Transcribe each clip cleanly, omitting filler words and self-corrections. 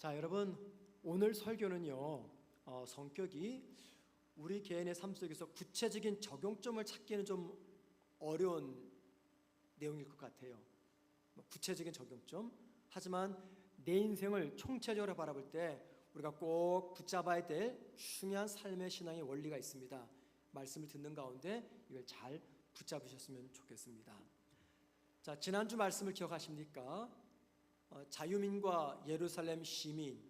자, 여러분, 오늘 설교는요, 성격이 우리 개인의 삶 속에서 구체적인 적용점을 찾기는 좀 어려운 내용일 것 같아요. 구체적인 적용점. 하지만 내 인생을 총체적으로 바라볼 때 우리가 꼭 붙잡아야 될 중요한 삶의 신앙의 원리가 있습니다. 말씀을 듣는 가운데 이걸 잘 붙잡으셨으면 좋겠습니다. 자, 지난주 말씀을 기억하십니까? 자유민과 예루살렘 시민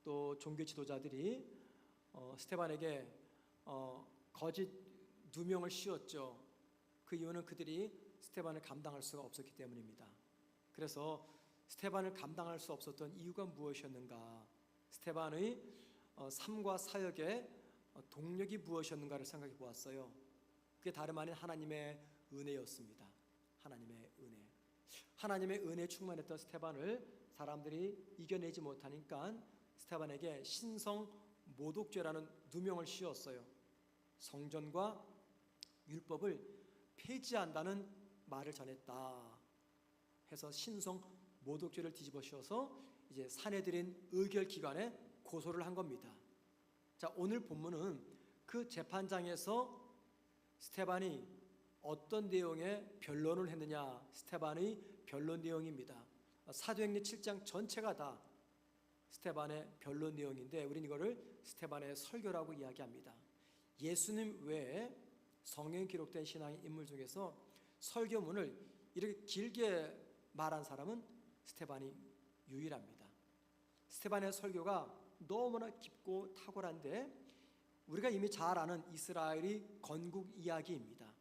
또 종교 지도자들이 스데반에게 거짓 누명을 씌웠죠. 그 이유는 그들이 스데반을 감당할 수가 없었기 때문입니다. 그래서 스데반을 감당할 수 없었던 이유가 무엇이었는가, 스데반의 삶과 사역의 동력이 무엇이었는가를 생각해 보았어요. 그게 다름 아닌 하나님의 은혜였습니다. 하나님의 은혜에 충만했던 스데반을 사람들이 이겨내지 못하니까 스데반에게 신성 모독죄라는 누명을 씌웠어요. 성전과 율법을 폐지한다는 말을 전했다 해서 신성 모독죄를 뒤집어 씌워서 이제 사내들인 의결기관에 고소를 한 겁니다. 자, 오늘 본문은 그 재판장에서 스데반이 어떤 내용의 변론을 했느냐, 스데반의 변론 내용입니다. 사도행전 7장 전체가 다 스데반의 변론 내용인데 우리는 이거를 스데반의 설교라고 이야기합니다. 예수님 외에 성경에 기록된 신앙의 인물 중에서 설교문을 이렇게 길게 말한 사람은 스데반이 유일합니다. 스데반의 설교가 너무나 깊고 탁월한데 우리가 이미 잘 아는 이스라엘의 건국 이야기입니다.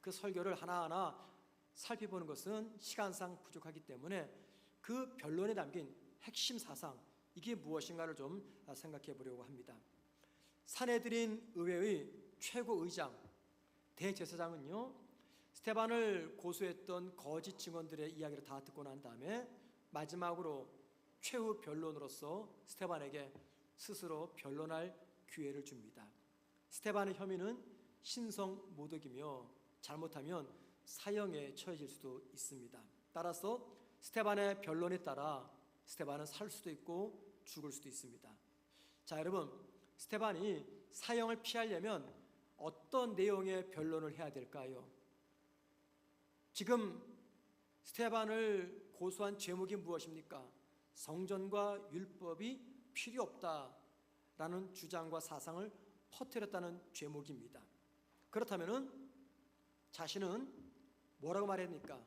그 설교를 하나하나 살펴보는 것은 시간상 부족하기 때문에 그 변론에 담긴 핵심 사상, 이게 무엇인가를 좀 생각해 보려고 합니다. 사내들인 의회의 최고의장 대제사장은요, 스데반을 고소했던 거짓 증언들의 이야기를 다 듣고 난 다음에 마지막으로 최후 변론으로서 스데반에게 스스로 변론할 기회를 줍니다. 스데반의 혐의는 신성 모독이며 잘못하면 사형에 처해질 수도 있습니다. 따라서 스데반의 변론에 따라 스데반은 살 수도 있고 죽을 수도 있습니다. 자, 여러분, 스데반이 사형을 피하려면 어떤 내용의 변론을 해야 될까요? 지금 스데반을 고소한 죄목이 무엇입니까? 성전과 율법이 필요 없다라는 주장과 사상을 퍼뜨렸다는 죄목입니다. 그렇다면은 자신은 뭐라고 말합니까?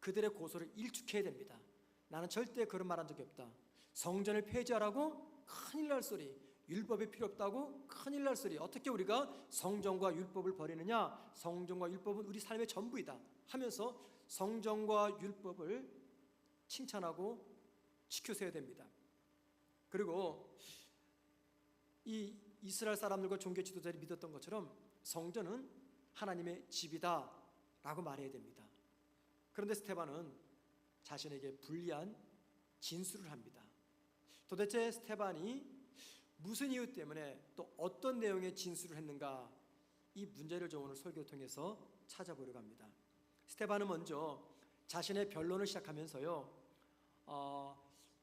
그들의 고소를 일축해야 됩니다. 나는 절대 그런 말한 적이 없다. 성전을 폐지하라고? 큰일 날 소리. 율법이 필요 없다고? 큰일 날 소리. 어떻게 우리가 성전과 율법을 버리느냐? 성전과 율법은 우리 삶의 전부이다 하면서 성전과 율법을 칭찬하고 지켜서야 됩니다. 그리고 이 이스라엘 사람들과 종교 지도자들이 믿었던 것처럼 성전은 하나님의 집이다 라고 말해야 됩니다. 그런데 스데반은 자신에게 불리한 진술을 합니다. 도대체 스데반이 무슨 이유 때문에 또 어떤 내용의 진술을 했는가, 이 문제를 좀 오늘 설교를 통해서 찾아보려고 합니다. 스데반은 먼저 자신의 변론을 시작하면서요,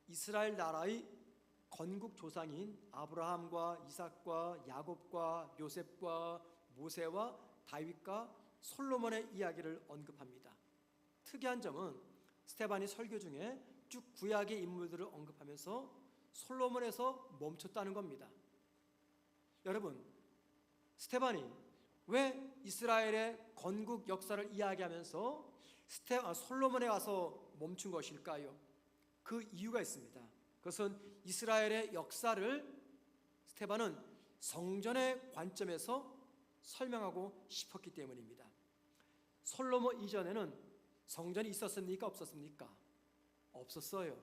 이스라엘 나라의 건국 조상인 아브라함과 이삭과 야곱과 요셉과 모세와 다윗과 솔로몬의 이야기를 언급합니다. 특이한 점은 스데반이 설교 중에 쭉 구약의 인물들을 언급하면서 솔로몬에서 멈췄다는 겁니다. 여러분, 스데반이 왜 이스라엘의 건국 역사를 이야기하면서 솔로몬에 와서 멈춘 것일까요? 그 이유가 있습니다. 그것은 이스라엘의 역사를 스데반은 성전의 관점에서 설명하고 싶었기 때문입니다. 솔로몬 이전에는 성전이 있었습니까? 없었습니까? 없었어요.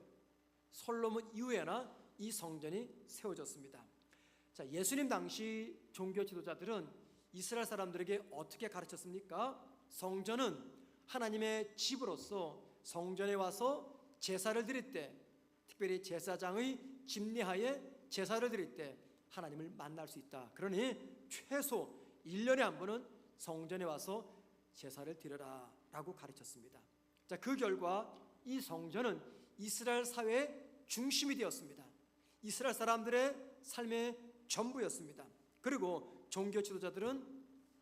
솔로몬 이후에나 이 성전이 세워졌습니다. 자, 예수님 당시 종교 지도자들은 이스라엘 사람들에게 어떻게 가르쳤습니까? 성전은 하나님의 집으로서 성전에 와서 제사를 드릴 때, 특별히 제사장의 집례하에 제사를 드릴 때 하나님을 만날 수 있다. 그러니 최소 1년에 한 번은 성전에 와서 제사를 드려라 라고 가르쳤습니다. 자, 그 결과 이 성전은 이스라엘 사회의 중심이 되었습니다. 이스라엘 사람들의 삶의 전부였습니다. 그리고 종교 지도자들은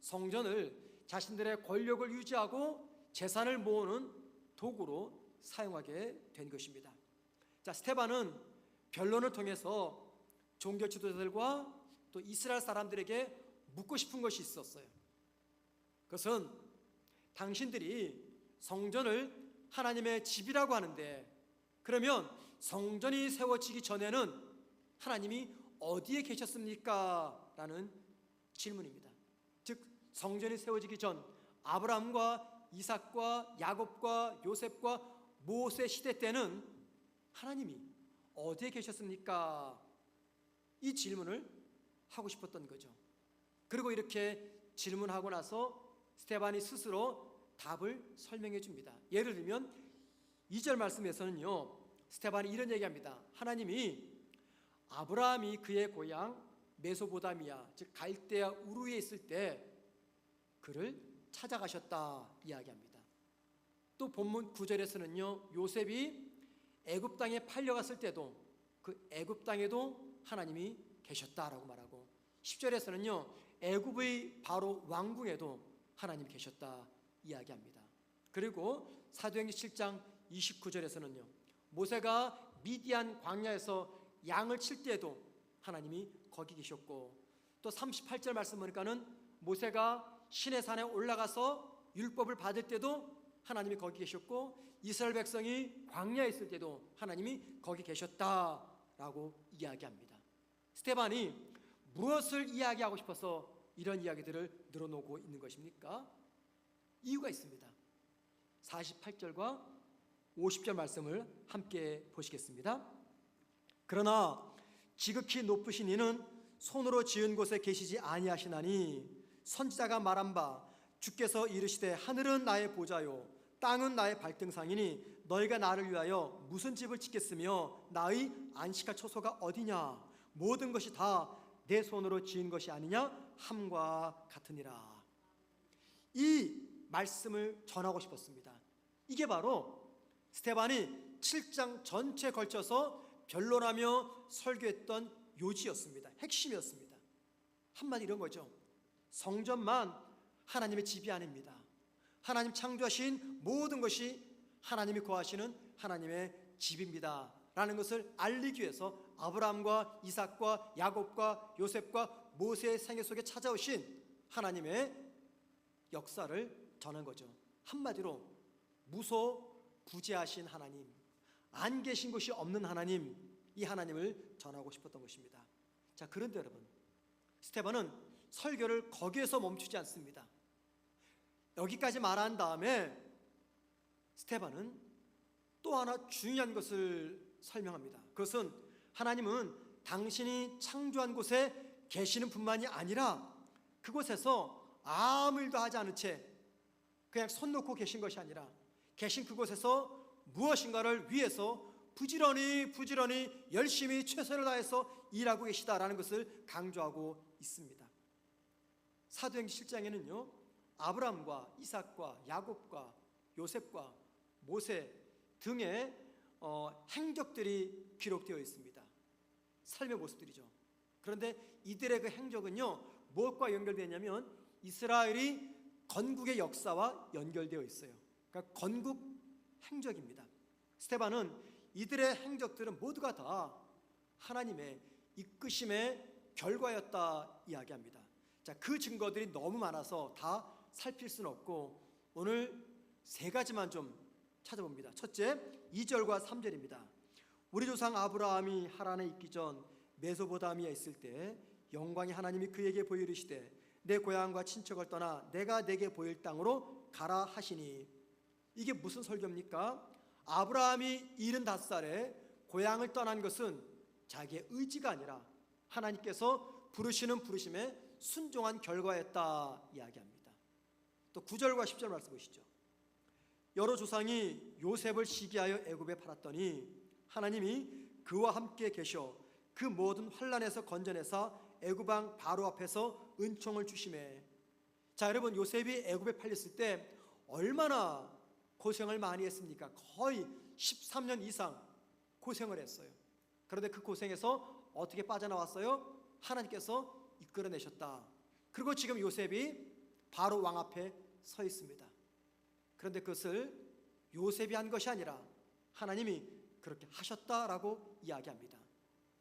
성전을 자신들의 권력을 유지하고 재산을 모으는 도구로 사용하게 된 것입니다. 자, 스데반은 변론을 통해서 종교 지도자들과 또 이스라엘 사람들에게 묻고 싶은 것이 있었어요. 그것은 당신들이 성전을 하나님의 집이라고 하는데, 그러면 성전이 세워지기 전에는 하나님이 어디에 계셨습니까? 라는 질문입니다. 즉, 성전이 세워지기 전 아브라함과 이삭과 야곱과 요셉과 모세 시대 때는 하나님이 어디에 계셨습니까? 이 질문을 하고 싶었던 거죠. 그리고 이렇게 질문하고 나서 스데반이 스스로 답을 설명해 줍니다. 예를 들면 2절 말씀에서는요, 스데반이 이런 얘기합니다. 하나님이 아브라함이 그의 고향 메소포타미아, 즉 갈대아 우르에 있을 때 그를 찾아가셨다 이야기합니다. 또 본문 9절에서는요, 요셉이 애굽 땅에 팔려갔을 때도 그 애굽 땅에도 하나님이 계셨다라고 말하고, 10절에서는요, 애굽의 바로 왕궁에도 하나님이 계셨다 이야기합니다. 그리고 사도행전 7장 29절에서는요, 모세가 미디안 광야에서 양을 칠 때에도 하나님이 거기 계셨고, 또 38절 말씀 보니까는 모세가 시내산에 올라가서 율법을 받을 때도 하나님이 거기 계셨고, 이스라엘 백성이 광야에 있을 때도 하나님이 거기 계셨다라고 이야기합니다. 스데반이 무엇을 이야기하고 싶어서 이런 이야기들을 늘어놓고 있는 것입니까? 이유가 있습니다. 48절과 50절 말씀을 함께 보시겠습니다. 그러나 지극히 높으신 이는 손으로 지은 곳에 계시지 아니하시나니 선지자가 말한 바 주께서 이르시되 하늘은 나의 보좌요 땅은 나의 발등상이니 너희가 나를 위하여 무슨 집을 짓겠으며 나의 안식할 처소가 어디냐 모든 것이 다 내 손으로 지은 것이 아니냐 함과 같으니라. 이 말씀을 전하고 싶었습니다. 이게 바로 스데반이 7장 전체에 걸쳐서 변론하며 설교했던 요지였습니다. 핵심이었습니다. 한마디 이런 거죠. 성전만 하나님의 집이 아닙니다. 하나님 창조하신 모든 것이 하나님이 거하시는 하나님의 집입니다 라는 것을 알리기 위해서 아브라함과 이삭과 야곱과 요셉과 모세의 생애 속에 찾아오신 하나님의 역사를 전한 거죠. 한마디로 무소부재하신 하나님, 안 계신 곳이 없는 하나님, 이 하나님을 전하고 싶었던 것입니다. 자, 그런데 여러분, 스데반은 설교를 거기에서 멈추지 않습니다. 여기까지 말한 다음에 스데반은 또 하나 중요한 것을 설명합니다. 그것은 하나님은 당신이 창조한 곳에 계시는 뿐만이 아니라 그곳에서 아무 일도 하지 않은 채 그냥 손 놓고 계신 것이 아니라 계신 그곳에서 무엇인가를 위해서 부지런히 열심히 최선을 다해서 일하고 계시다라는 것을 강조하고 있습니다. 사도행전 7장에는요, 아브라함과 이삭과 야곱과 요셉과 모세 등의 행적들이 기록되어 있습니다. 삶의 모습들이죠. 그런데 이들의 그 행적은요, 무엇과 연결되냐면 이스라엘이 건국의 역사와 연결되어 있어요. 그러니까 건국 행적입니다. 스데반은 이들의 행적들은 모두가 다 하나님의 이끄심의 결과였다 이야기합니다. 자, 그 증거들이 너무 많아서 다 살필 수는 없고 오늘 세 가지만 좀 찾아봅니다. 첫째, 2절과 3절입니다. 우리 조상 아브라함이 하란에 있기 전 메소포타미아에 있을 때 영광이 하나님이 그에게 보이시되 내 고향과 친척을 떠나 내가 내게 보일 땅으로 가라 하시니. 이게 무슨 설교입니까? 아브라함이 75살에 고향을 떠난 것은 자기의 의지가 아니라 하나님께서 부르시는 부르심에 순종한 결과였다 이야기합니다. 또 9절과 10절 말씀 보시죠. 여러 조상이 요셉을 시기하여 애굽에 팔았더니 하나님이 그와 함께 계셔 그 모든 환난에서 건져내사 애굽 왕 바로 앞에서 은총을 주시매. 자, 여러분, 요셉이 애굽에 팔렸을 때 얼마나 고생을 많이 했습니까? 거의 13년 이상 고생을 했어요. 그런데 그 고생에서 어떻게 빠져나왔어요? 하나님께서 이끌어내셨다. 그리고 지금 요셉이 바로 왕 앞에 서 있습니다. 그런데 그것을 요셉이 한 것이 아니라 하나님이 그렇게 하셨다라고 이야기합니다.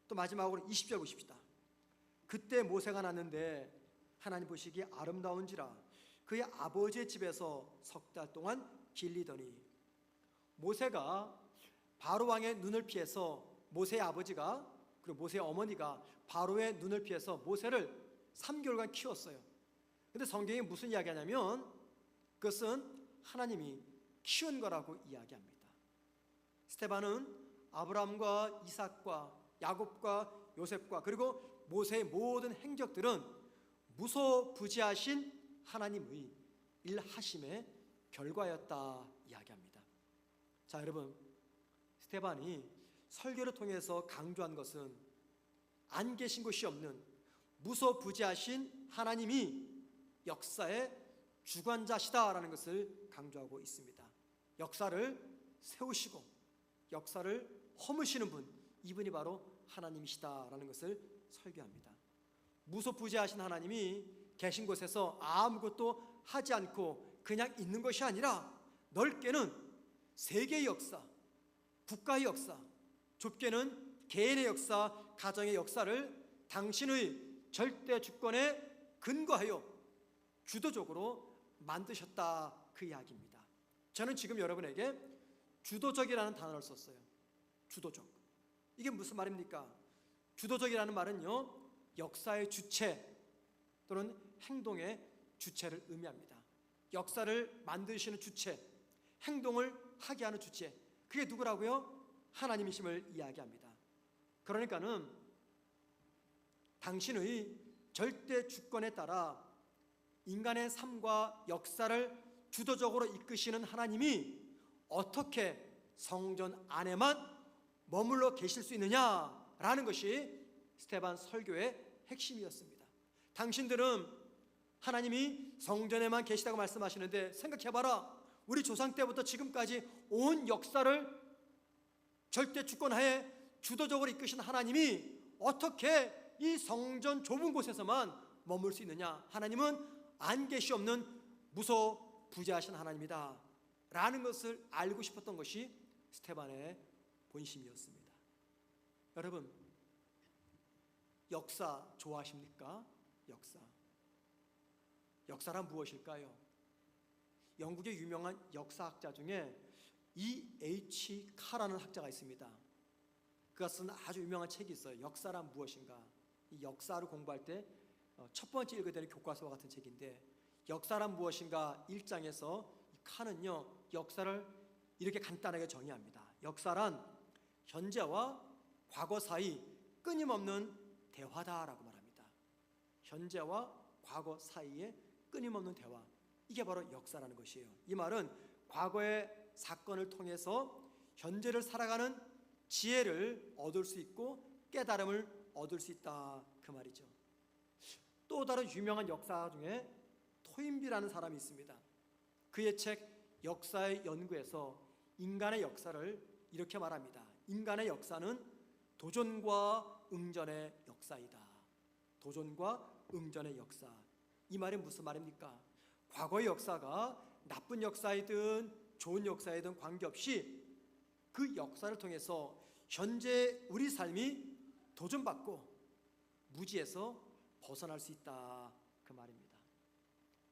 또 마지막으로 20절 보십시다. 그때 모세가 났는데 하나님 보시기에 아름다운지라 그의 아버지의 집에서 석 달 동안 길리더니. 모세가 바로 왕의 눈을 피해서, 모세의 아버지가 그리고 모세의 어머니가 바로의 눈을 피해서 모세를 3개월간 키웠어요. 근데 성경이 무슨 이야기하냐면 그것은 하나님이 키운 거라고 이야기합니다. 스데반은 아브라함과 이삭과 야곱과 요셉과 그리고 모세의 모든 행적들은 무소부지하신 하나님의 일하심의 결과였다 이야기합니다. 자, 여러분, 스데반이 설교를 통해서 강조한 것은 안 계신 곳이 없는 무소부지하신 하나님이 역사의 주관자시다라는 것을 강조하고 있습니다. 역사를 세우시고 역사를 허무시는 분, 이분이 바로 하나님이시다라는 것을 설교합니다. 무소부지하신 하나님이 계신 곳에서 아무것도 하지 않고 그냥 있는 것이 아니라 넓게는 세계의 역사, 국가의 역사, 좁게는 개인의 역사, 가정의 역사를 당신의 절대 주권에 근거하여 주도적으로 만드셨다, 그 이야기입니다. 저는 지금 여러분에게 주도적이라는 단어를 썼어요. 주도적. 이게 무슨 말입니까? 주도적이라는 말은요, 역사의 주체 또는 행동의 주체를 의미합니다. 역사를 만드시는 주체, 행동을 하게 하는 주체, 그게 누구라고요? 하나님이심을 이야기합니다. 그러니까는 당신의 절대 주권에 따라 인간의 삶과 역사를 주도적으로 이끄시는 하나님이 어떻게 성전 안에만 머물러 계실 수 있느냐라는 것이 스데반 설교의 핵심이었습니다. 당신들은 하나님이 성전에만 계시다고 말씀하시는데 생각해봐라. 우리 조상 때부터 지금까지 온 역사를 절대 주권하에 주도적으로 이끄신 하나님이 어떻게 이 성전 좁은 곳에서만 머물 수 있느냐? 하나님은 안 계시 없는 무소부지하신 하나님이다 라는 것을 알고 싶었던 것이 스데반의 본심이었습니다. 여러분, 역사 좋아하십니까? 역사란 무엇일까요? 영국의 유명한 역사학자 중에 E.H. 카라는 학자가 있습니다. 그가 쓴 아주 유명한 책이 있어요. 역사란 무엇인가. 이 역사를 공부할 때 첫 번째 읽어야 되는 교과서와 같은 책인데, 역사란 무엇인가 1장에서 카는요, 역사를 이렇게 간단하게 정의합니다. 역사란 현재와 과거 사이 끊임없는 대화다라고 말합니다. 현재와 과거 사이에 끊임없는 대화, 이게 바로 역사라는 것이에요. 이 말은 과거의 사건을 통해서 현재를 살아가는 지혜를 얻을 수 있고 깨달음을 얻을 수 있다, 그 말이죠. 또 다른 유명한 역사 중에 토인비라는 사람이 있습니다. 그의 책 역사의 연구에서 인간의 역사를 이렇게 말합니다. 인간의 역사는 도전과 응전의 역사이다. 도전과 응전의 역사. 이 말이 무슨 말입니까? 과거의 역사가 나쁜 역사이든 좋은 역사이든 관계없이 그 역사를 통해서 현재 우리 삶이 도전받고 무지에서 벗어날 수 있다, 그 말입니다.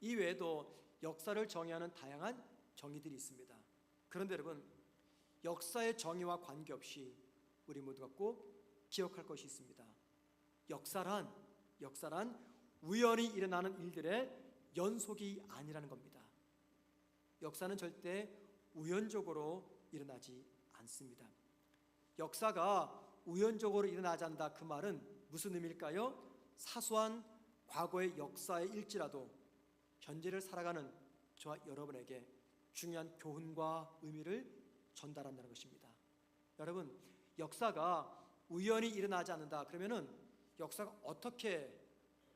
이 외에도 역사를 정의하는 다양한 정의들이 있습니다. 그런데 여러분, 역사의 정의와 관계없이 우리 모두가 꼭 기억할 것이 있습니다. 역사란 우연히 일어나는 일들의 연속이 아니라는 겁니다. 역사는 절대 우연적으로 일어나지 않습니다. 역사가 우연적으로 일어나지 않는다, 그 말은 무슨 의미일까요? 사소한 과거의 역사의 일지라도 현재를 살아가는 저와 여러분에게 중요한 교훈과 의미를 전달한다는 것입니다. 여러분, 역사가 우연히 일어나지 않는다 그러면은 역사가 어떻게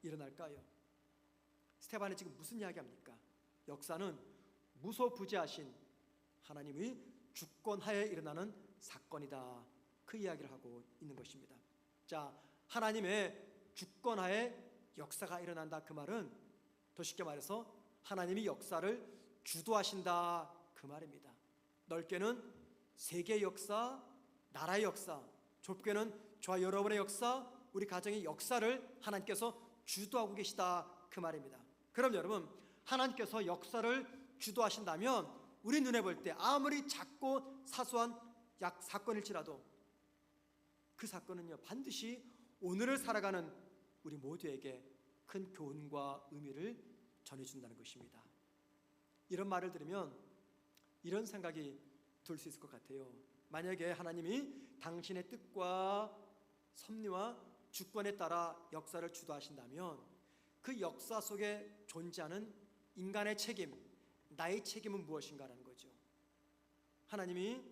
일어날까요? 스데반이 지금 무슨 이야기합니까? 역사는 무소부지하신 하나님의 주권하에 일어나는 사건이다, 그 이야기를 하고 있는 것입니다. 자, 하나님의 주권하에 역사가 일어난다, 그 말은 더 쉽게 말해서 하나님이 역사를 주도하신다, 그 말입니다. 넓게는 세계의 역사, 나라의 역사, 좁게는 저와 여러분의 역사, 우리 가정의 역사를 하나님께서 주도하고 계시다, 그 말입니다. 그럼 여러분, 하나님께서 역사를 주도하신다면 우리 눈에 볼 때 아무리 작고 사소한 사건일지라도 그 사건은요, 반드시 오늘을 살아가는 우리 모두에게 큰 교훈과 의미를 전해준다는 것입니다. 이런 말을 들으면 이런 생각이 들 수 있을 것 같아요. 만약에 하나님이 당신의 뜻과 섭리와 주권에 따라 역사를 주도하신다면 그 역사 속에 존재하는 인간의 책임, 나의 책임은 무엇인가라는 거죠. 하나님이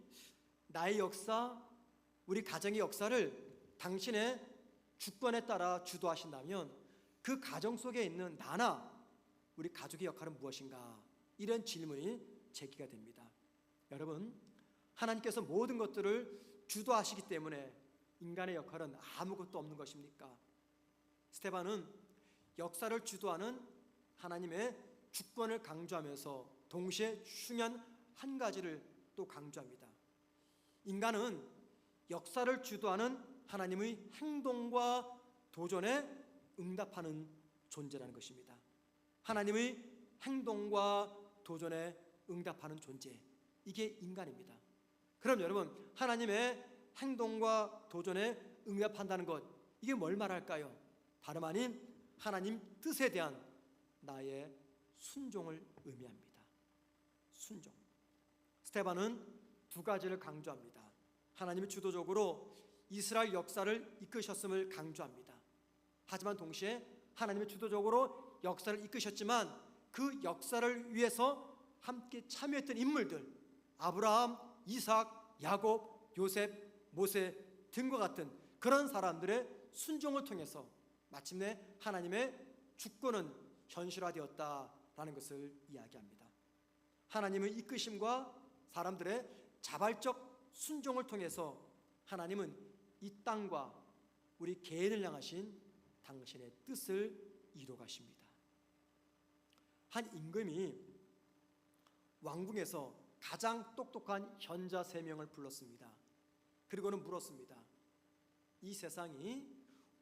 나의 역사, 우리 가정의 역사를 당신의 주권에 따라 주도하신다면 그 가정 속에 있는 나나 우리 가족의 역할은 무엇인가? 이런 질문이 제기가 됩니다. 여러분, 하나님께서 모든 것들을 주도하시기 때문에 인간의 역할은 아무것도 없는 것입니까? 스데반은 역사를 주도하는 하나님의 주권을 강조하면서 동시에 중요한 한 가지를 또 강조합니다. 인간은 역사를 주도하는 하나님의 행동과 도전에 응답하는 존재라는 것입니다. 하나님의 행동과 도전에 응답하는 존재, 이게 인간입니다. 그럼 여러분, 하나님의 행동과 도전에 응답한다는 것, 이게 뭘 말할까요? 다름 아닌 하나님 뜻에 대한 나의 순종을 의미합니다. 순종. 스데반은 두 가지를 강조합니다. 하나님이 주도적으로 이스라엘 역사를 이끄셨음을 강조합니다. 하지만 동시에 하나님이 주도적으로 역사를 이끄셨지만 그 역사를 위해서 함께 참여했던 인물들, 아브라함, 이삭, 야곱, 요셉, 모세 등과 같은 그런 사람들의 순종을 통해서 마침내 하나님의 주권은 현실화되었다라는 것을 이야기합니다. 하나님의 이끄심과 사람들의 자발적 순종을 통해서 하나님은 이 땅과 우리 개인을 향하신 당신의 뜻을 이루어가십니다. 한 임금이 왕궁에서 가장 똑똑한 현자 3명을 불렀습니다. 그리고는 물었습니다. 이 세상이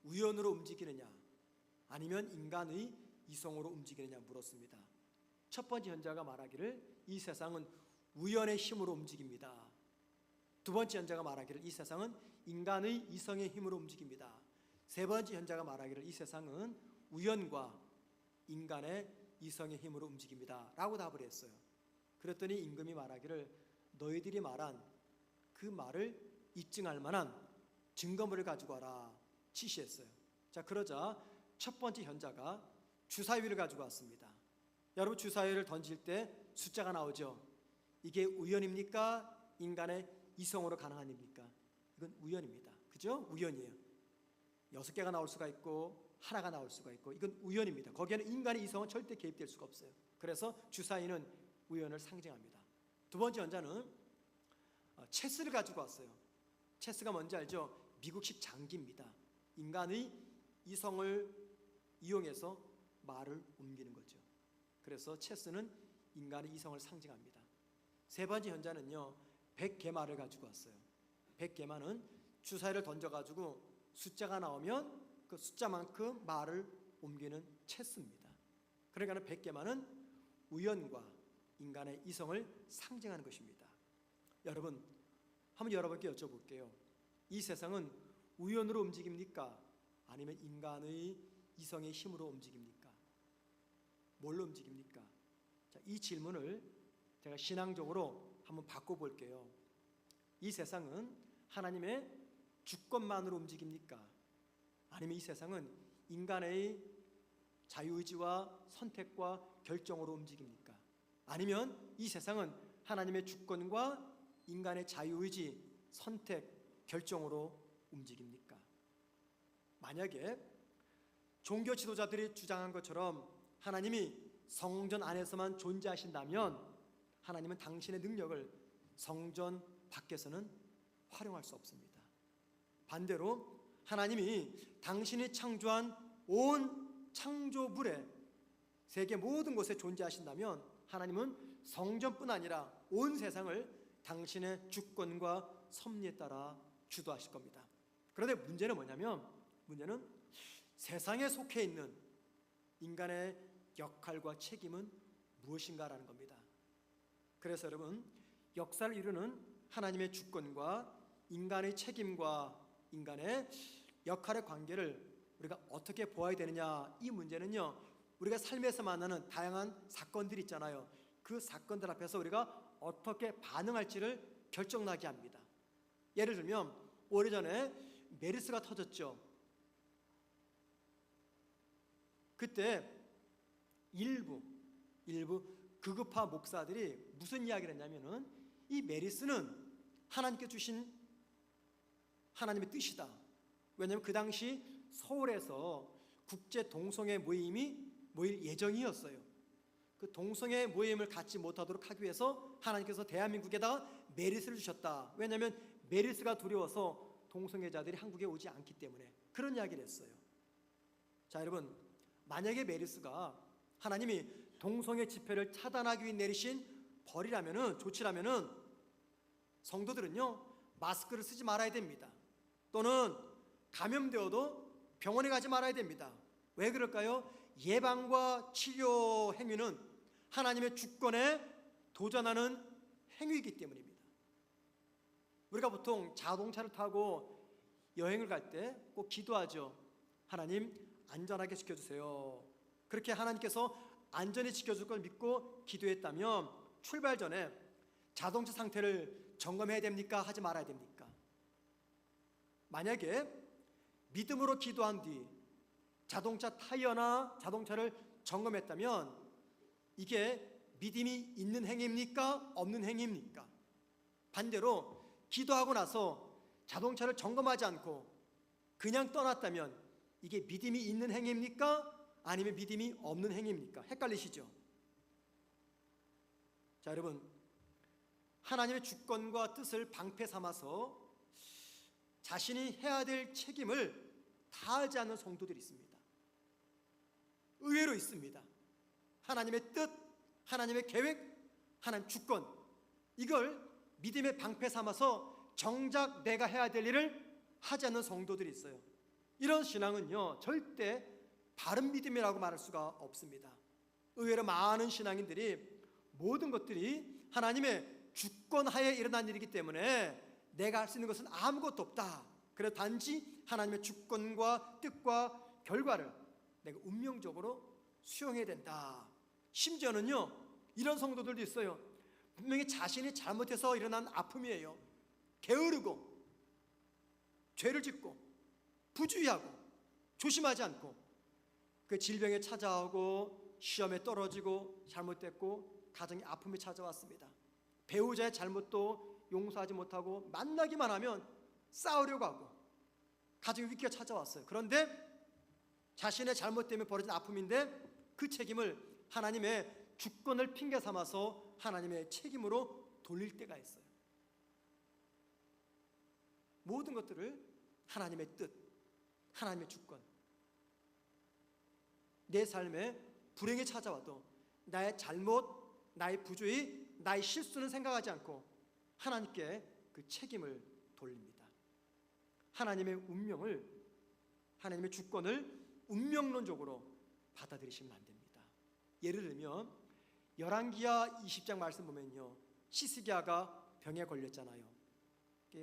우연으로 움직이느냐 아니면 인간의 이성으로 움직이느냐 물었습니다. 첫 번째 현자가 말하기를 이 세상은 우연의 힘으로 움직입니다. 두 번째 현자가 말하기를 이 세상은 인간의 이성의 힘으로 움직입니다. 세 번째 현자가 말하기를 이 세상은 우연과 인간의 이성의 힘으로 움직입니다 라고 답을 했어요. 그랬더니 임금이 말하기를 너희들이 말한 그 말을 입증할 만한 증거물을 가지고 와라 지시했어요. 자, 그러자 첫 번째 현자가 주사위를 가지고 왔습니다. 여러분, 주사위를 던질 때 숫자가 나오죠. 이게 우연입니까? 인간의 이성으로 가능한 일입니까? 이건 우연입니다. 그죠? 우연이에요. 6개가 나올 수가 있고 하나가 나올 수가 있고 이건 우연입니다. 거기에는 인간의 이성은 절대 개입될 수가 없어요. 그래서 주사위는 우연을 상징합니다. 두 번째 현자는 체스를 가지고 왔어요. 체스가 뭔지 알죠? 미국식 장기입니다. 인간의 이성을 이용해서 말을 옮기는 거죠. 그래서 체스는 인간의 이성을 상징합니다. 세 번째 현자는요, 100개말을 가지고 왔어요. 100개말은 주사위를 던져가지고 숫자가 나오면 그 숫자만큼 말을 옮기는 체스입니다. 그러니까 100개말은 우연과 인간의 이성을 상징하는 것입니다. 여러분, 한번 여러분께 여쭤볼게요. 이 세상은 우연으로 움직입니까? 아니면 인간의 이성의 힘으로 움직입니까? 뭘로 움직입니까? 자, 이 질문을 제가 신앙적으로 한번 바꿔볼게요. 이 세상은 하나님의 주권만으로 움직입니까? 아니면 이 세상은 인간의 자유의지와 선택과 결정으로 움직입니까? 아니면 이 세상은 하나님의 주권과 인간의 자유의지, 선택, 결정으로 움직입니까? 만약에 종교 지도자들이 주장한 것처럼 하나님이 성전 안에서만 존재하신다면 하나님은 당신의 능력을 성전 밖에서는 활용할 수 없습니다. 반대로 하나님이 당신이 창조한 온 창조물에 세계 모든 곳에 존재하신다면 하나님은 성전뿐 아니라 온 세상을 당신의 주권과 섭리에 따라 주도하실 겁니다. 그런데 문제는 뭐냐면, 문제는 세상에 속해 있는 인간의 역할과 책임은 무엇인가라는 겁니다. 그래서 여러분, 역사를 이루는 하나님의 주권과 인간의 책임과 인간의 역할의 관계를 우리가 어떻게 보아야 되느냐, 이 문제는요, 우리가 삶에서 만나는 다양한 사건들이 있잖아요. 그 사건들 앞에서 우리가 어떻게 반응할지를 결정나게 합니다. 예를 들면 오래전에 메르스가 터졌죠. 그때 일부 극우파 목사들이 무슨 이야기를 했냐면은 이 메르스는 하나님께 주신 하나님의 뜻이다. 왜냐하면 그 당시 서울에서 국제 동성애 모임이 모일 예정이었어요. 그 동성애 모임을 갖지 못하도록 하기 위해서 하나님께서 대한민국에다가 메르스를 주셨다. 왜냐하면 메르스가 두려워서 동성애자들이 한국에 오지 않기 때문에. 그런 이야기를 했어요. 자, 여러분, 만약에 메르스가 하나님이 동성애 집회를 차단하기 위해 내리신 벌이라면은, 조치라면은 성도들은요 마스크를 쓰지 말아야 됩니다. 또는 감염되어도 병원에 가지 말아야 됩니다. 왜 그럴까요? 예방과 치료 행위는 하나님의 주권에 도전하는 행위이기 때문입니다. 우리가 보통 자동차를 타고 여행을 갈 때 꼭 기도하죠. 하나님 안전하게 지켜주세요. 그렇게 하나님께서 안전히 지켜줄 걸 믿고 기도했다면 출발 전에 자동차 상태를 점검해야 됩니까? 하지 말아야 됩니까? 만약에 믿음으로 기도한 뒤 자동차 타이어나 자동차를 점검했다면 이게 믿음이 있는 행위입니까? 없는 행위입니까? 반대로 기도하고 나서 자동차를 점검하지 않고 그냥 떠났다면 이게 믿음이 있는 행위입니까? 아니면 믿음이 없는 행위입니까? 헷갈리시죠? 자, 여러분, 하나님의 주권과 뜻을 방패 삼아서 자신이 해야 될 책임을 다하지 않는 성도들이 있습니다. 의외로 있습니다. 하나님의 뜻, 하나님의 계획, 하나님 주권, 이걸 믿음의 방패 삼아서 정작 내가 해야 될 일을 하지 않는 성도들이 있어요. 이런 신앙은요 절대 바른 믿음이라고 말할 수가 없습니다. 의외로 많은 신앙인들이 모든 것들이 하나님의 주권 하에 일어난 일이기 때문에 내가 할 수 있는 것은 아무것도 없다. 그래서 단지 하나님의 주권과 뜻과 결과를 내가 운명적으로 수용해야 된다. 심지어는요 이런 성도들도 있어요. 분명히 자신이 잘못해서 일어난 아픔이에요. 게으르고 죄를 짓고 부주의하고 조심하지 않고 그 질병에 찾아오고 시험에 떨어지고 잘못됐고 가정의 아픔이 찾아왔습니다. 배우자의 잘못도 용서하지 못하고 만나기만 하면 싸우려고 하고 가정의 위기가 찾아왔어요. 그런데 자신의 잘못 때문에 벌어진 아픔인데 그 책임을 하나님의 주권을 핑계 삼아서 하나님의 책임으로 돌릴 때가 있어요. 모든 것들을 하나님의 뜻, 하나님의 주권, 내 삶에 불행이 찾아와도 나의 잘못, 나의 부주의, 나의 실수는 생각하지 않고 하나님께 그 책임을 돌립니다. 하나님의 운명을, 하나님의 주권을 운명론적으로 받아들이시면 안 됩니다. 예를 들면 열왕기하 20장 말씀 보면요, 시스기야가 병에 걸렸잖아요.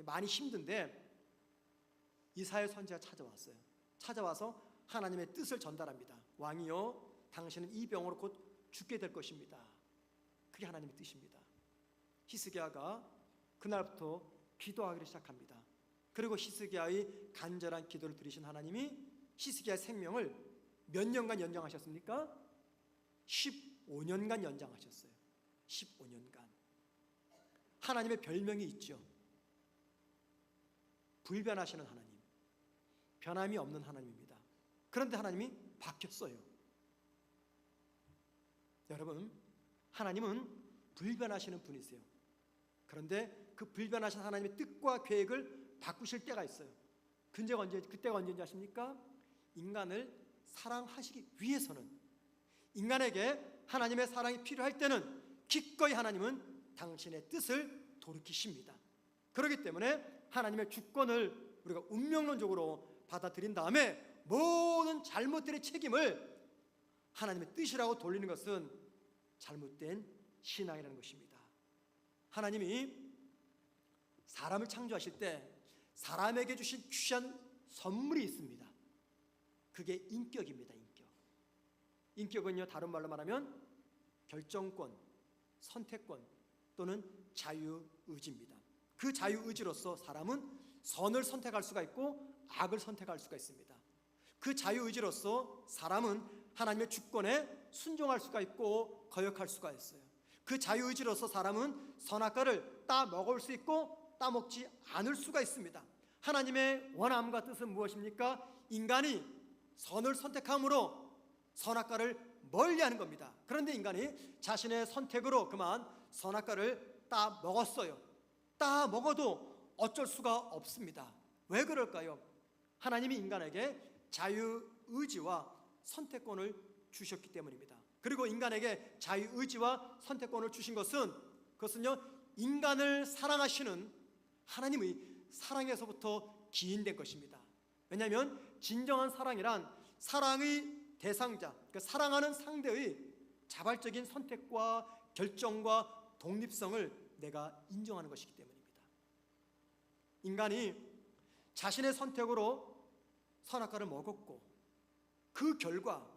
많이 힘든데 이사야 선지자가 찾아왔어요. 찾아와서 하나님의 뜻을 전달합니다. 왕이요, 당신은 이 병으로 곧 죽게 될 것입니다. 그게 하나님의 뜻입니다. 히스기야가 그날부터 기도하기를 시작합니다. 그리고 히스기야의 간절한 기도를 들으신 하나님이 히스기야의 생명을 몇 년간 연장하셨습니까? 15년간 연장하셨어요. 15년간. 하나님의 별명이 있죠. 불변하시는 하나님, 변함이 없는 하나님입니다. 그런데 하나님이 바뀌었어요. 여러분, 하나님은 불변하시는 분이세요. 그런데 그 불변하신 하나님의 뜻과 계획을 바꾸실 때가 있어요. 그때가 언제인지 아십니까? 인간을 사랑하시기 위해서는, 인간에게 하나님의 사랑이 필요할 때는 기꺼이 하나님은 당신의 뜻을 돌이키십니다. 그렇기 때문에 하나님의 주권을 우리가 운명론적으로 받아들인 다음에 모든 잘못들의 책임을 하나님의 뜻이라고 돌리는 것은 잘못된 신앙이라는 것입니다. 하나님이 사람을 창조하실 때 사람에게 주신 귀한 선물이 있습니다. 그게 인격입니다. 인격은요, 다른 말로 말하면 결정권, 선택권 또는 자유의지입니다. 그 자유의지로서 사람은 선을 선택할 수가 있고 악을 선택할 수가 있습니다. 그 자유의지로서 사람은 하나님의 주권에 순종할 수가 있고 거역할 수가 있어요. 그 자유의지로서 사람은 선악과를 따 먹을 수 있고 따 먹지 않을 수가 있습니다. 하나님의 원함과 뜻은 무엇입니까? 인간이 선을 선택함으로 선악과를 멀리하는 겁니다. 그런데 인간이 자신의 선택으로 그만 선악과를 따 먹었어요. 따 먹어도 어쩔 수가 없습니다. 왜 그럴까요? 하나님이 인간에게 자유의지와 선택권을 주셨기 때문입니다. 그리고 인간에게 자유의지와 선택권을 주신 그것은요, 인간을 사랑하시는 하나님의 사랑에서부터 기인된 것입니다. 왜냐하면 진정한 사랑이란 사랑의 대상자, 그러니까 사랑하는 상대의 자발적인 선택과 결정과 독립성을 내가 인정하는 것이기 때문입니다. 인간이 자신의 선택으로 선악과를 먹었고 그 결과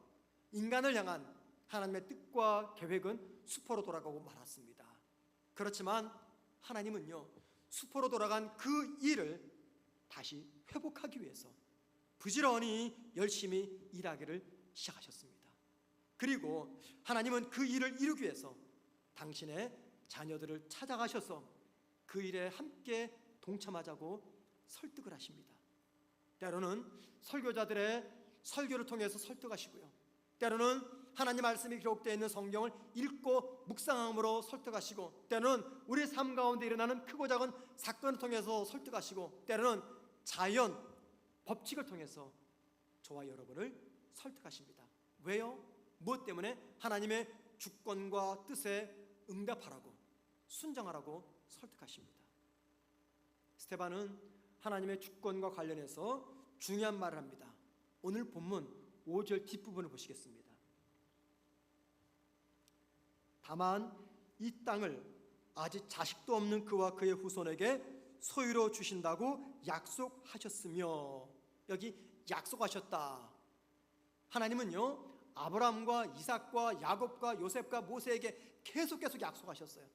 인간을 향한 하나님의 뜻과 계획은 수포로 돌아가고 말았습니다. 그렇지만 하나님은요, 수포로 돌아간 그 일을 다시 회복하기 위해서 부지런히 열심히 일하기를 시작하셨습니다. 그리고 하나님은 그 일을 이루기 위해서 당신의 자녀들을 찾아가셔서 그 일에 함께 동참하자고 설득을 하십니다. 때로는 설교자들의 설교를 통해서 설득하시고요, 때로는 하나님 말씀이 기록되어 있는 성경을 읽고 묵상함으로 설득하시고, 때로는 우리 삶 가운데 일어나는 크고 작은 사건을 통해서 설득하시고, 때로는 자연, 법칙을 통해서 저와 여러분을 설득하십니다. 왜요? 무엇 때문에? 하나님의 주권과 뜻에 응답하라고, 순종하라고 설득하십니다. 스데반은 하나님의 주권과 관련해서 중요한 말을 합니다. 오늘 본문 5절 뒷부분을 보시겠습니다. 다만 이 땅을 아직 자식도 없는 그와 그의 후손에게 소유로 주신다고 약속하셨으며, 여기 약속하셨다. 하나님은요, 아브라함과 이삭과 야곱과 요셉과 모세에게 계속 약속하셨어요.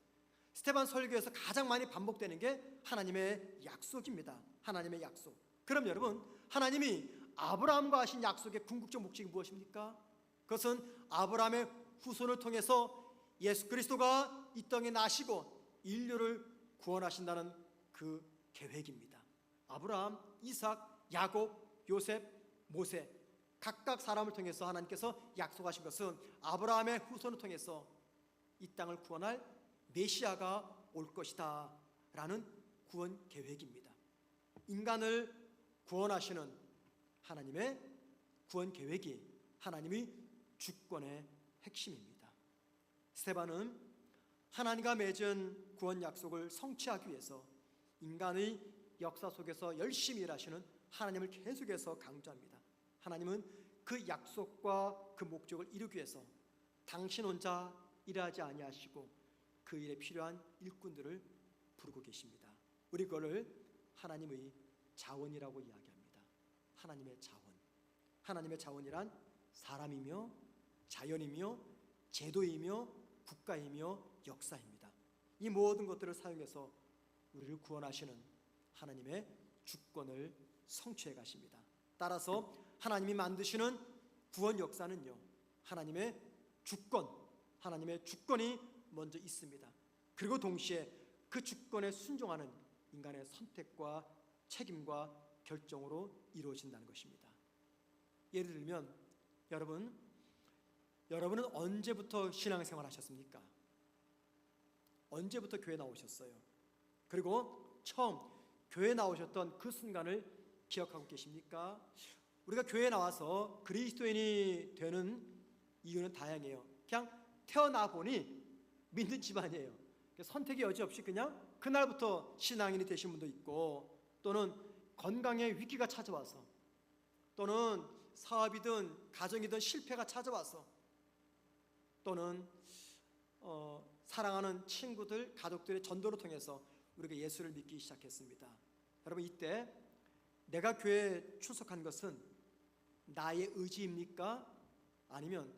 스데반 설교에서 가장 많이 반복되는 게 하나님의 약속입니다. 하나님의 약속. 그럼 여러분, 하나님이 아브라함과 하신 약속의 궁극적 목적이 무엇입니까? 그것은 아브라함의 후손을 통해서 예수 그리스도가 이 땅에 나시고 인류를 구원하신다는 그 계획입니다. 아브라함, 이삭, 야곱, 요셉, 모세 각각 사람을 통해서 하나님께서 약속하신 것은 아브라함의 후손을 통해서 이 땅을 구원할 메시아가 올 것이다 라는 구원 계획입니다. 인간을 구원하시는 하나님의 구원 계획이 하나님의 주권의 핵심입니다. 스데반은 하나님과 맺은 구원 약속을 성취하기 위해서 인간의 역사 속에서 열심히 일하시는 하나님을 계속해서 강조합니다. 하나님은 그 약속과 그 목적을 이루기 위해서 당신 혼자 일하지 아니하시고 그 일에 필요한 일꾼들을 부르고 계십니다. 우리 그거를 하나님의 자원이라고 이야기합니다. 하나님의 자원. 하나님의 자원이란 사람이며 자연이며 제도이며 국가이며 역사입니다. 이 모든 것들을 사용해서 우리를 구원하시는 하나님의 주권을 성취해 가십니다. 따라서 하나님이 만드시는 구원 역사는요, 하나님의 주권이 먼저 있습니다. 그리고 동시에 그 주권에 순종하는 인간의 선택과 책임과 결정으로 이루어진다는 것입니다. 예를 들면 여러분은 언제부터 신앙생활 하셨습니까? 언제부터 교회 나오셨어요? 그리고 처음 교회 나오셨던 그 순간을 기억하고 계십니까? 우리가 교회에 나와서 그리스도인이 되는 이유는 다양해요. 그냥 태어나 보니 믿는 집안이에요. 선택의 여지 없이 그냥 그날부터 신앙인이 되신 분도 있고, 또는 건강에 위기가 찾아와서, 또는 사업이든 가정이든 실패가 찾아와서, 또는 사랑하는 친구들, 가족들의 전도를 통해서 우리가 예수를 믿기 시작했습니다. 여러분, 이때 내가 교회에 출석한 것은 나의 의지입니까? 아니면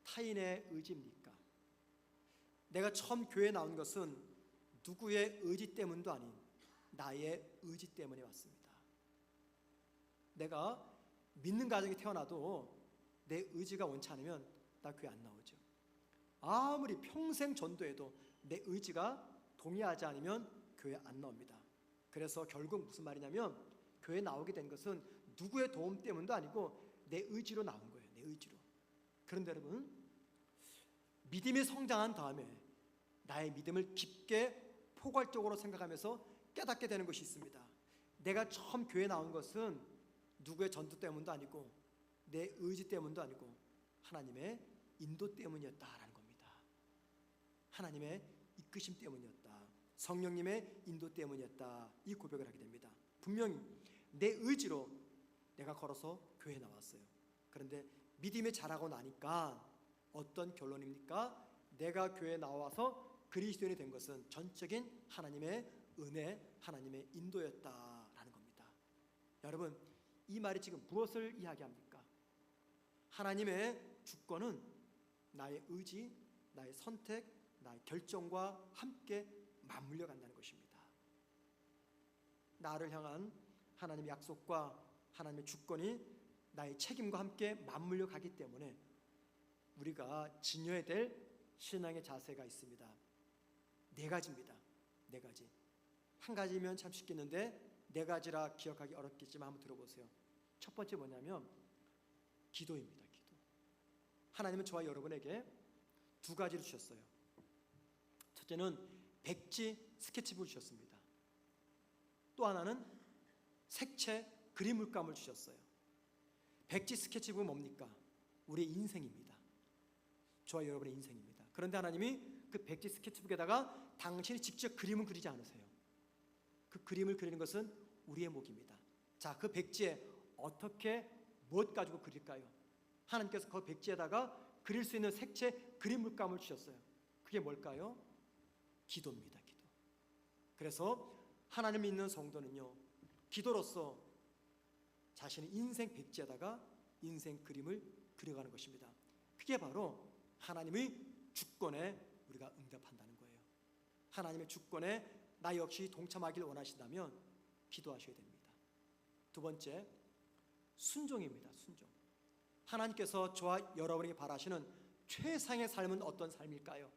타인의 의지입니까? 내가 처음 교회에 나온 것은 누구의 의지 때문도 아닌 나의 의지 때문에 왔습니다. 내가 믿는 가정에 태어나도 내 의지가 원치 않으면 나 교회 안 나오죠. 아무리 평생 전도해도 내 의지가 동의하지 않으면 교회 안 나옵니다. 그래서 결국 무슨 말이냐면, 교회 나오게 된 것은 누구의 도움 때문도 아니고 내 의지로 나온 거예요. 내 의지로. 그런데 여러분, 믿음이 성장한 다음에 나의 믿음을 깊게 포괄적으로 생각하면서 깨닫게 되는 것이 있습니다. 내가 처음 교회 나온 것은 누구의 전도 때문도 아니고 내 의지 때문도 아니고 하나님의 인도 때문이었다라는 겁니다. 하나님의 이끄심 때문이었다, 성령님의 인도 때문이었다, 이 고백을 하게 됩니다. 분명히 내 의지로 내가 걸어서 교회에 나왔어요. 그런데 믿음이 자라고 나니까 어떤 결론입니까? 내가 교회에 나와서 그리스도인이 된 것은 전적인 하나님의 은혜, 하나님의 인도였다라는 겁니다. 여러분, 이 말이 지금 무엇을 이야기합니까? 하나님의 주권은 나의 의지, 나의 선택, 나의 결정과 함께 맞물려 간다는 것입니다. 나를 향한 하나님의 약속과 하나님의 주권이 나의 책임과 함께 맞물려 가기 때문에 우리가 지녀야 될 신앙의 자세가 있습니다. 네 가지입니다. 네 가지. 한 가지면 참 쉽겠는데 네 가지라 기억하기 어렵겠지만 한번 들어보세요. 첫 번째 뭐냐면 기도입니다. 기도. 하나님은 저와 여러분에게 두 가지를 주셨어요. 첫째는 백지 스케치북을 주셨습니다. 또 하나는 색채 그림 물감을 주셨어요. 백지 스케치북은 뭡니까? 우리의 인생입니다. 저와 여러분의 인생입니다. 그런데 하나님이 그 백지 스케치북에다가 당신이 직접 그림을 그리지 않으세요. 그 그림을 그리는 것은 우리의 몫입니다. 자, 그 백지에 어떻게 무엇 가지고 그릴까요? 하나님께서 그 백지에다가 그릴 수 있는 색채 그림 물감을 주셨어요. 그게 뭘까요? 기도입니다. 기도. 그래서 하나님 믿는 성도는요, 기도로서 자신의 인생 백지에다가 인생 그림을 그려가는 것입니다. 그게 바로 하나님의 주권에 우리가 응답한다는 거예요. 하나님의 주권에 나 역시 동참하길 원하신다면 기도하셔야 됩니다. 두 번째, 순종입니다. 순종. 하나님께서 저와 여러분에게 바라시는 최상의 삶은 어떤 삶일까요?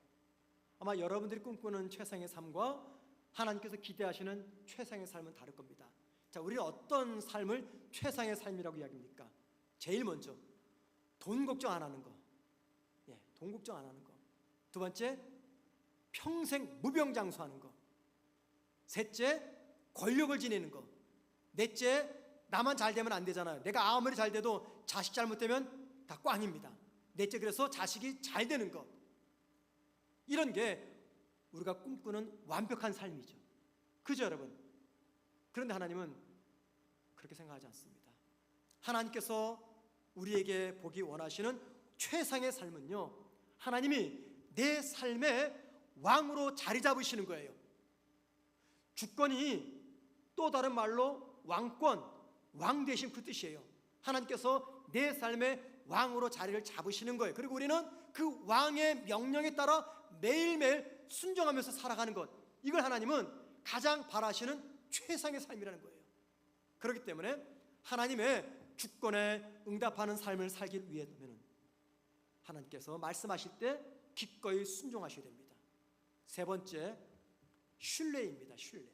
아마 여러분들이 꿈꾸는 최상의 삶과 하나님께서 기대하시는 최상의 삶은 다를 겁니다. 자, 우리는 어떤 삶을 최상의 삶이라고 이야기합니까? 제일 먼저 돈 걱정 안 하는 거. 돈 걱정 안 하는 거. 두 번째, 평생 무병장수하는 거. 셋째, 권력을 지니는 거. 넷째, 나만 잘 되면 안 되잖아요. 내가 아무리 잘 돼도 자식 잘못되면 다 꽝입니다. 넷째, 그래서 자식이 잘 되는 것. 이런 게 우리가 꿈꾸는 완벽한 삶이죠. 그죠, 여러분? 그런데 하나님은 그렇게 생각하지 않습니다. 하나님께서 우리에게 보기 원하시는 최상의 삶은요, 하나님이 내 삶의 왕으로 자리 잡으시는 거예요. 주권이 또 다른 말로 왕권, 왕 되신 그 뜻이에요. 하나님께서 내 삶의 왕으로 자리를 잡으시는 거예요. 그리고 우리는 그 왕의 명령에 따라 매일매일 순종하면서 살아가는 것, 이걸 하나님은 가장 바라시는 최상의 삶이라는 거예요. 그렇기 때문에 하나님의 주권에 응답하는 삶을 살기 위해서는 하나님께서 말씀하실 때 기꺼이 순종하셔야 됩니다. 세 번째, 신뢰입니다. 신뢰.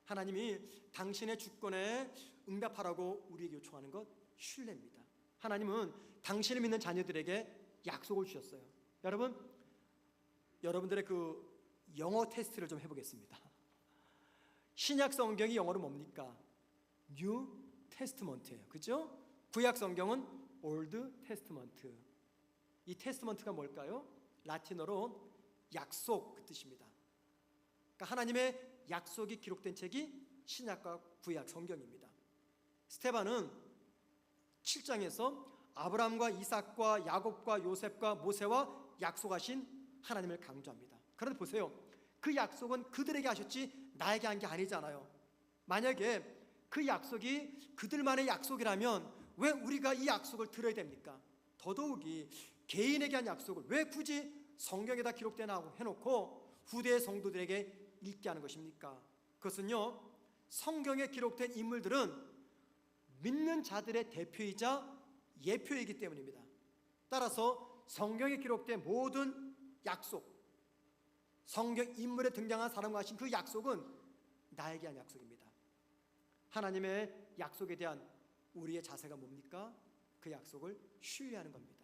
하나님이 당신의 주권에 응답하라고 우리에게 요청하는 것, 신뢰입니다. 하나님은 당신을 믿는 자녀들에게 약속을 주셨어요. 여러분들의 그 영어 테스트를 좀 해보겠습니다. 신약 성경이 영어로 뭡니까? 뉴 테스트먼트예요. 그죠? 구약 성경은 올드 테스트먼트. 이 테스트먼트가 뭘까요? 라틴어로 약속 그 뜻입니다. 그러니까 하나님의 약속이 기록된 책이 신약과 구약 성경입니다. 스데반은 7장에서 아브라함과 이삭과 야곱과 요셉과 모세와 약속하신 하나님을 강조합니다. 그런데 보세요. 그 약속은 그들에게 하셨지 나에게 한 게 아니잖아요. 만약에 그 약속이 그들만의 약속이라면 왜 우리가 이 약속을 들어야 됩니까? 더더욱이 개인에게 한 약속을 왜 굳이 성경에다 기록되나 해놓고 후대의 성도들에게 읽게 하는 것입니까? 그것은요, 성경에 기록된 인물들은 믿는 자들의 대표이자 예표이기 때문입니다. 따라서 성경에 기록된 모든 약속, 성경 인물에 등장한 사람과 하신 그 약속은 나에게 한 약속입니다. 하나님의 약속에 대한 우리의 자세가 뭡니까? 그 약속을 신뢰하는 겁니다.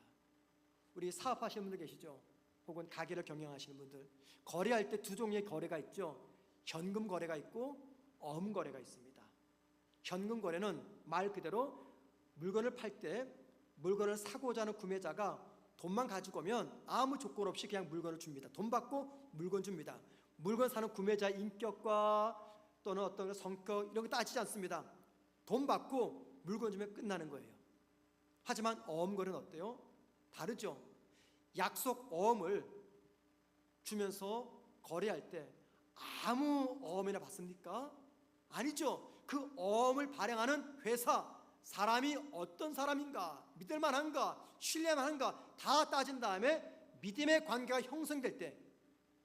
우리 사업하시는 분들 계시죠? 혹은 가게를 경영하시는 분들, 거래할 때 두 종류의 거래가 있죠. 현금 거래가 있고 어음 거래가 있습니다. 현금 거래는 말 그대로 물건을 팔 때 물건을 사고자 하는 구매자가 돈만 가지고 오면 아무 조건 없이 그냥 물건을 줍니다. 돈 받고 물건 줍니다. 물건 사는 구매자의 인격과 또는 어떤 성격 이런 거 따지지 않습니다. 돈 받고 물건 주면 끝나는 거예요. 하지만 어음거래는 어때요? 다르죠. 약속 어음을 주면서 거래할 때 아무 어음이나 받습니까? 아니죠. 그 어음을 발행하는 회사, 사람이 어떤 사람인가, 믿을 만한가, 신뢰만한가 다 따진 다음에 믿음의 관계가 형성될 때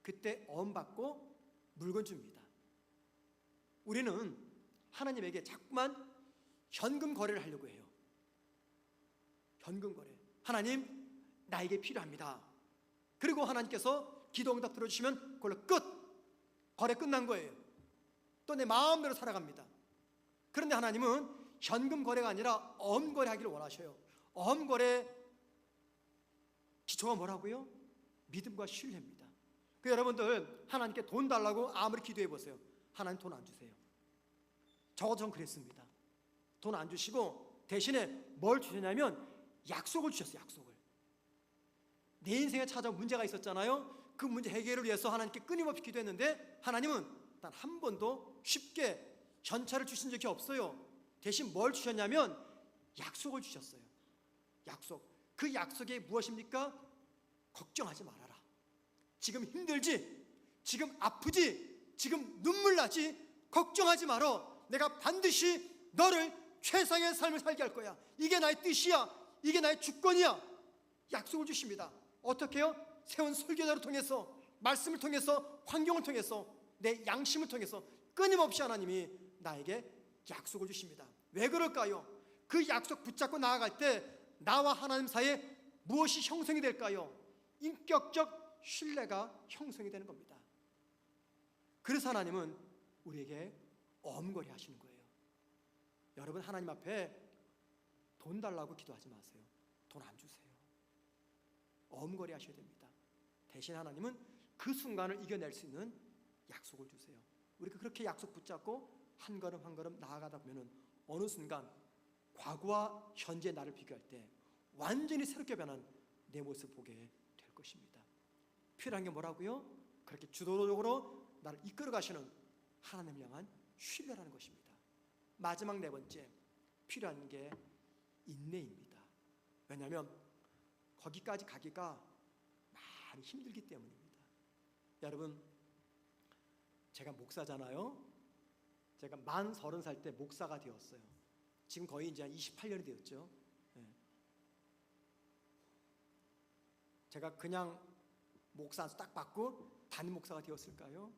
그때 어음 받고 물건 줍니다. 우리는 하나님에게 자꾸만 현금 거래를 하려고 해요. 현금 거래. 하나님, 나에게 필요합니다. 그리고 하나님께서 기도 응답 들어주시면 그걸로 끝. 거래 끝난 거예요. 또 내 마음대로 살아갑니다. 그런데 하나님은 현금 거래가 아니라 어음 거래하기를 원하셔요. 어음 거래 기초가 뭐라고요? 믿음과 신뢰입니다. 그 여러분들 하나님께 돈 달라고 아무리 기도해 보세요. 하나님 돈 안 주세요. 전 그랬습니다. 돈 안 주시고 대신에 뭘 주셨냐면 약속을 주셨어요. 약속을. 내 인생에 찾아온 문제가 있었잖아요. 그 문제 해결을 위해서 하나님께 끊임없이 기도했는데 하나님은 단 한 번도 쉽게 전차를 주신 적이 없어요. 대신 뭘 주셨냐면 약속을 주셨어요. 약속. 그 약속이 무엇입니까? 걱정하지 말아라. 지금 힘들지? 지금 아프지? 지금 눈물 나지? 걱정하지 말어. 내가 반드시 너를 최상의 삶을 살게 할 거야. 이게 나의 뜻이야. 이게 나의 주권이야. 약속을 주십니다. 어떻게 해요? 세운 설교자를 통해서, 말씀을 통해서, 환경을 통해서, 내 양심을 통해서 끊임없이 하나님이 나에게 약속을 주십니다. 왜 그럴까요? 그 약속 붙잡고 나아갈 때 나와 하나님 사이에 무엇이 형성이 될까요? 인격적 신뢰가 형성이 되는 겁니다. 그래서 하나님은 우리에게 어음거리 하시는 거예요. 여러분 하나님 앞에 돈 달라고 기도하지 마세요. 돈 안 주세요. 어음거리 하셔야 됩니다. 대신 하나님은 그 순간을 이겨낼 수 있는 약속을 주세요. 우리가 그렇게 약속 붙잡고 한 걸음 한 걸음 나아가다 보면 어느 순간 과거와 현재 나를 비교할 때 완전히 새롭게 변한 내 모습을 보게 될 것입니다. 필요한 게 뭐라고요? 그렇게 주도적으로 나를 이끌어 가시는 하나님을 향한 신뢰라는 것입니다. 마지막 네 번째, 필요한 게 인내입니다. 왜냐하면 거기까지 가기가 많이 힘들기 때문입니다. 여러분, 제가 목사잖아요. 제가 만 30살 때 목사가 되었어요. 지금 거의 이제 28년이 되었죠. 제가 그냥 목사 안수 딱 받고 담임 목사가 되었을까요?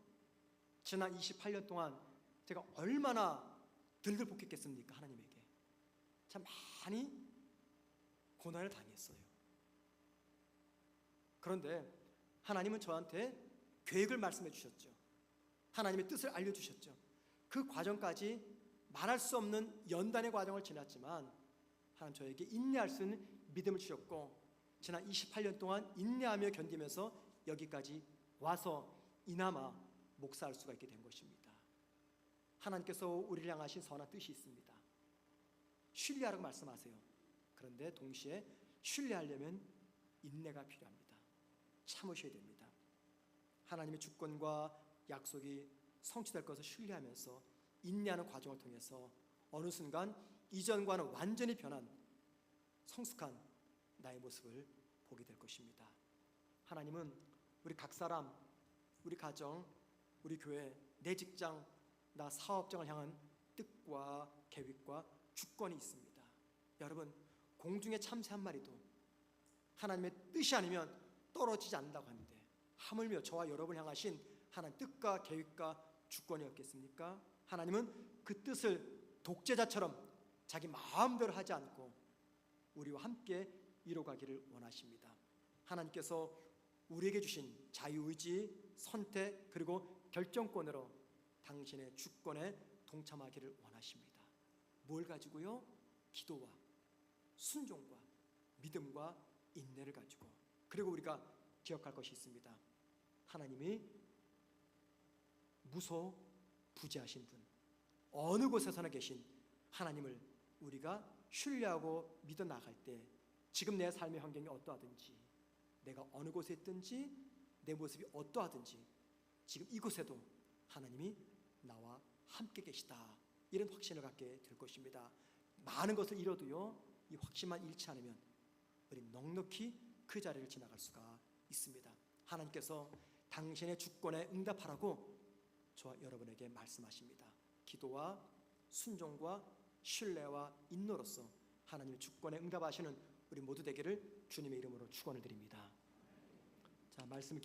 지난 28년 동안 제가 얼마나 들들볶겠습니까? 하나님에게 참 많이 고난을 당했어요. 그런데 하나님은 저한테 계획을 말씀해 주셨죠. 하나님의 뜻을 알려주셨죠. 그 과정까지 말할 수 없는 연단의 과정을 지났지만 하나님 저에게 인내할 수 있는 믿음을 주셨고 지난 28년 동안 인내하며 견디면서 여기까지 와서 이나마 목사할 수가 있게 된 것입니다. 하나님께서 우리를 향하신 선한 뜻이 있습니다. 신뢰하라고 말씀하세요. 그런데 동시에 신뢰하려면 인내가 필요합니다. 참으셔야 됩니다. 하나님의 주권과 약속이 성취될 것을 신뢰하면서 인내하는 과정을 통해서 어느 순간 이전과는 완전히 변한 성숙한 나의 모습을 보게 될 것입니다. 하나님은 우리 각 사람, 우리 가정, 우리 교회, 내 직장, 나 사업장을 향한 뜻과 계획과 주권이 있습니다. 여러분, 공중에 참새 한 마리도 하나님의 뜻이 아니면 떨어지지 않는다고 하는데 하물며 저와 여러분을 향하신 하나님 뜻과 계획과 주권이 없겠습니까? 하나님은 그 뜻을 독재자처럼 자기 마음대로 하지 않고 우리와 함께 이뤄가기를 원하십니다. 하나님께서 우리에게 주신 자유의지, 선택, 그리고 결정권으로 당신의 주권에 동참하기를 원하십니다. 뭘 가지고요? 기도와 순종과 믿음과 인내를 가지고. 그리고 우리가 기억할 것이 있습니다. 하나님이 무소부지하신 분, 어느 곳에서나 계신 하나님을 우리가 신뢰하고 믿어 나갈 때 지금 내 삶의 환경이 어떠하든지, 내가 어느 곳에 있든지, 내 모습이 어떠하든지 지금 이곳에도 하나님이 나와 함께 계시다, 이런 확신을 갖게 될 것입니다. 많은 것을 잃어도요, 이 확신만 잃지 않으면 우리 넉넉히 그 자리를 지나갈 수가 있습니다. 하나님께서 당신의 주권에 응답하라고 저와 여러분에게 말씀하십니다. 기도와 순종과 신뢰와 인노로서 하나님의 주권에 응답하시는 우리 모두 되기를 주님의 이름으로 축원을 드립니다. 자, 말씀을